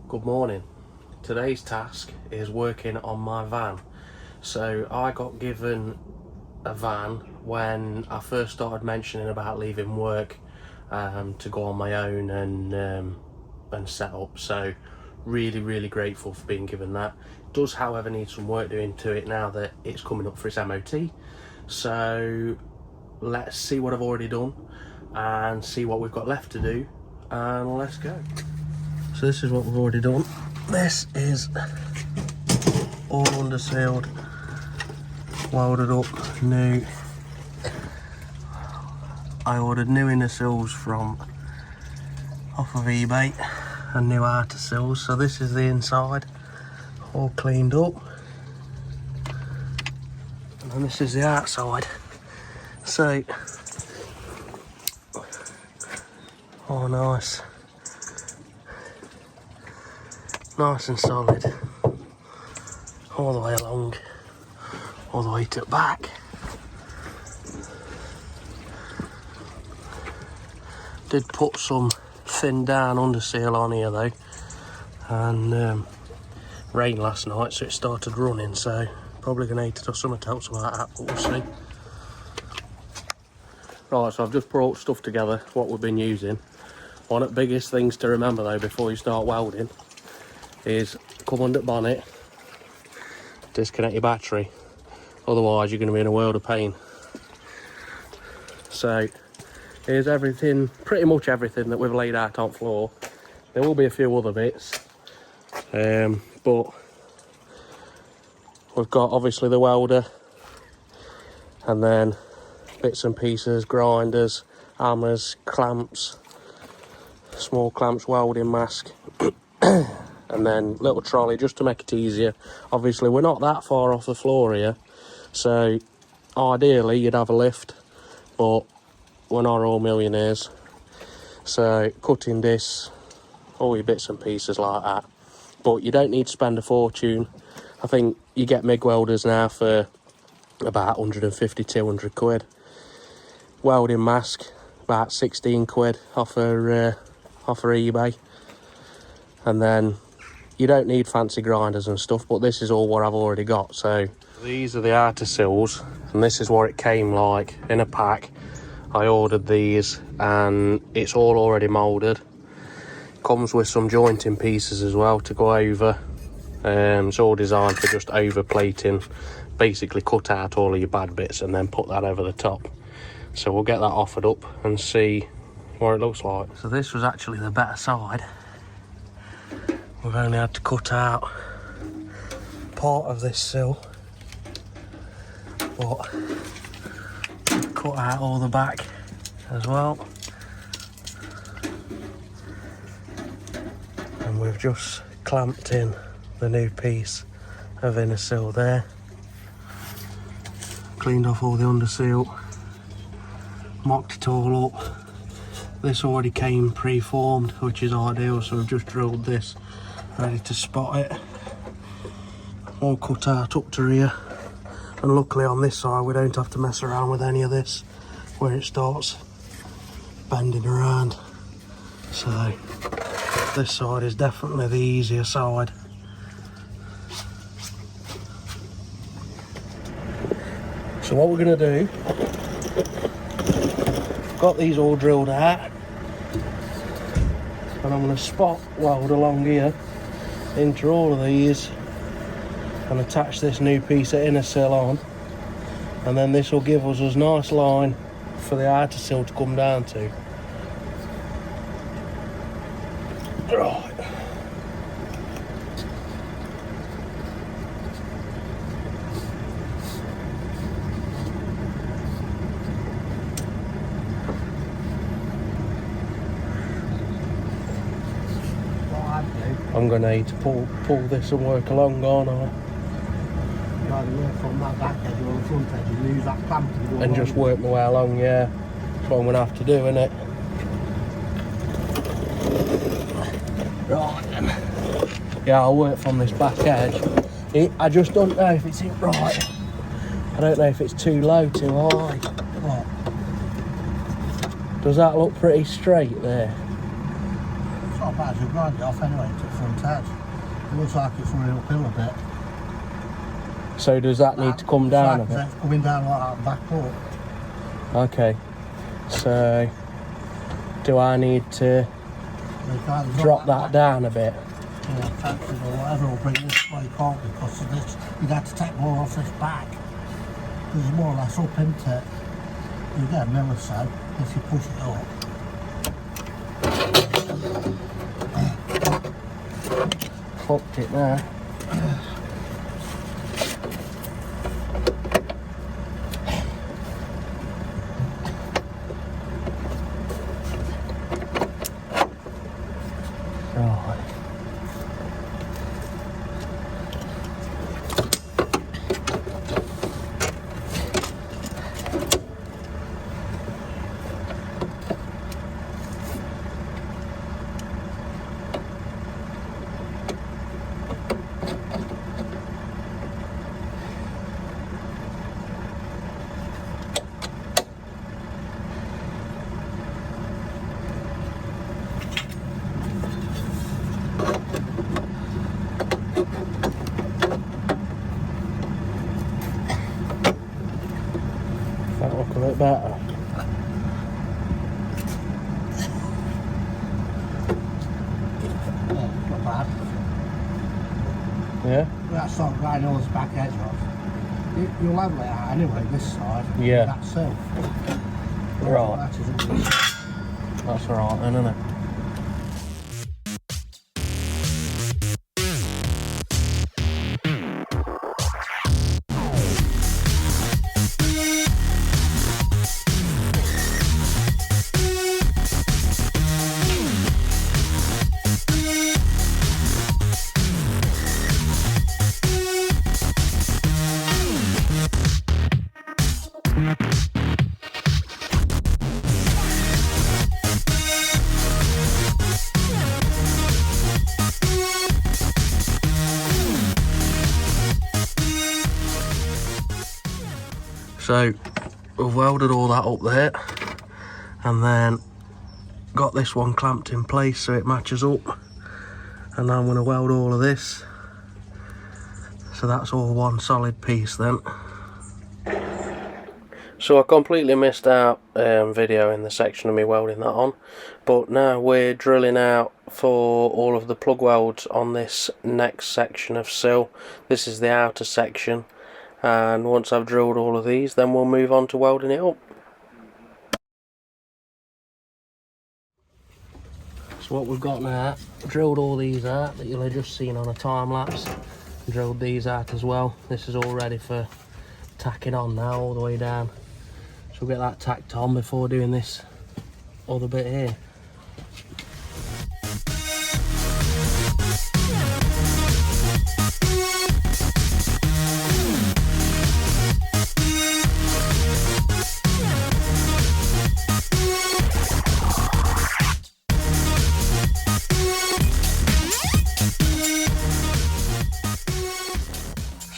Good morning. Today's task is working on my van. So I got given a van when I first started mentioning about leaving work to go on my own and set up. So really grateful for being given that. Does however need some work doing to it now that it's coming up for its MOT. So let's see what I've already done and see what we've got left to do, and let's go. So this is what we've already done. This is all undersealed, welded up, new. I ordered new inner sills off of eBay and new outer sills. So this is the inside, all cleaned up. And then this is the outside. So, oh nice. Nice and solid, all the way along, all the way to the back. Did put some thin down under seal on here though, and rained last night so it started running, so probably going to need to do something else about that, but we'll see. Right, so I've just brought stuff together, what we've been using. One of the biggest things to remember though before you start welding is come under the bonnet, disconnect your battery, otherwise you're going to be in a world of pain. So here's everything, pretty much everything that we've laid out on floor. There will be a few other bits, but we've got obviously the welder, and then bits and pieces, grinders, hammers, clamps, small clamps, welding mask, and then little trolley just to make it easier. Obviously we're not that far off the floor here, so ideally you'd have a lift, but we're not all millionaires. So cutting this, all your bits and pieces like that, but you don't need to spend a fortune. I think you get MIG welders now for about 150, 200 quid. Welding mask about 16 quid off her eBay, and then you don't need fancy grinders and stuff, but this is all what I've already got. So these are the outer sills, and this is what it came like in a pack. I ordered these and it's all already moulded. Comes with some jointing pieces as well to go over. It's all designed for just over plating. Basically cut out all of your bad bits and then put that over the top. So we'll get that offered up and see what it looks like. So this was actually the better side. We've only had to cut out part of this sill, but cut out all the back as well. And we've just clamped in the new piece of inner sill there. Cleaned off all the under seal, mocked it all up. This already came pre-formed, which is ideal, so we've just drilled this, ready to spot it. All cut out up to here, and luckily on this side we don't have to mess around with any of this where it starts bending around. So this side is definitely the easier side. So what we're going to do, got these all drilled out, and I'm going to spot weld along here into all of these and attach this new piece of inner sill on, and then this will give us a nice line for the outer sill to come down to. Right. I'm going to need to pull this and work along, aren't I? You either work from that back edge or the front edge and use that clamp and just work my way along, yeah. That's what I'm going to have to do, innit? Right then. Yeah, I'll work from this back edge. I just don't know if it's right. I don't know if it's too low, too high. What? Does that look pretty straight there? Top Might as well grind it off anyway to the front edge. It looks like it's running uphill a bit. So does that need to come down a bit? It's coming down like that back up. Okay. So do I need to drop that down a bit? Yeah, factory or whatever will bring this. Well, you can't because of this. You'd have to take more off this back. Because it's more or less up, isn't it? You get a mill or so if you push it up. Fucked it there. Right. That look a bit better. Yeah, not bad. Yeah? That's not grinding all this back edge off. You'll level it out anyway, this side. Yeah. That's so. Right. That isn't good. That's alright then, isn't it? So we've welded all that up there and then got this one clamped in place so it matches up, and now I'm going to weld all of this so that's all one solid piece then. So I completely missed out video in the section of me welding that on, but now we're drilling out for all of the plug welds on this next section of sill. This is the outer section, and once I've drilled all of these then we'll move on to welding it up. So what we've got now, drilled all these out that you'll have just seen on a time lapse, drilled these out as well. This is all ready for tacking on now all the way down, so we'll get that tacked on before doing this other bit here.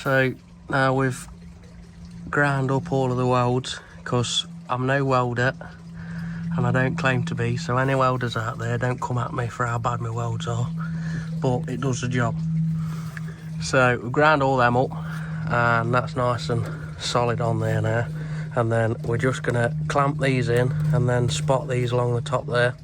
So now we've ground up all of the welds, because I'm no welder and I don't claim to be, so any welders out there don't come at me for how bad my welds are, but it does the job. So we ground all them up and that's nice and solid on there now, and then we're just going to clamp these in and then spot these along the top there.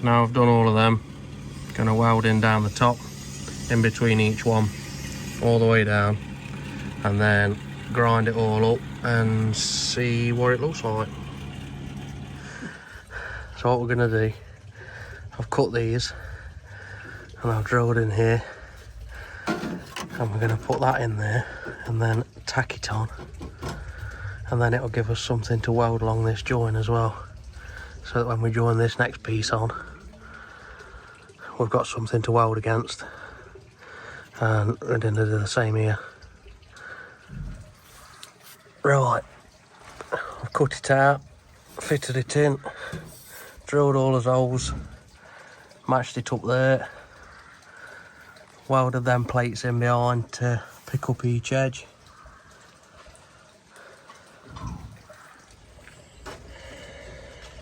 Now I've done all of them, going to weld in down the top, in between each one, all the way down, and then grind it all up and see what it looks like. So what we're going to do, I've cut these and I've drilled in here, and we're going to put that in there and then tack it on, and then it'll give us something to weld along this join as well, so that when we join this next piece on, we've got something to weld against. And we're going to do the same here. Right, I've cut it out, fitted it in, drilled all those holes, matched it up there, welded them plates in behind to pick up each edge.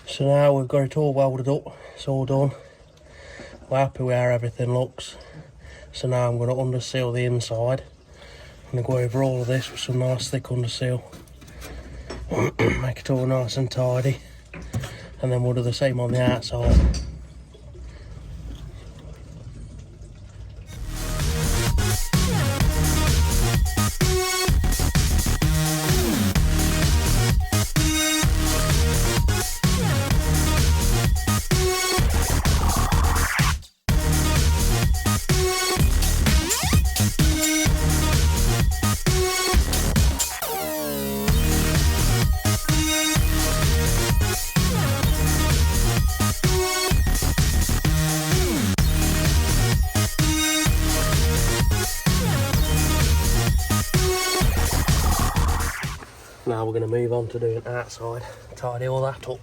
So now we've got it all welded up, it's all done. We're happy with how everything looks. So now I'm going to underseal the inside. I'm going to go over all of this with some nice thick underseal. Make it all nice and tidy. And then we'll do the same on the outside. Now we're going to move on to doing outside, tidy all that up.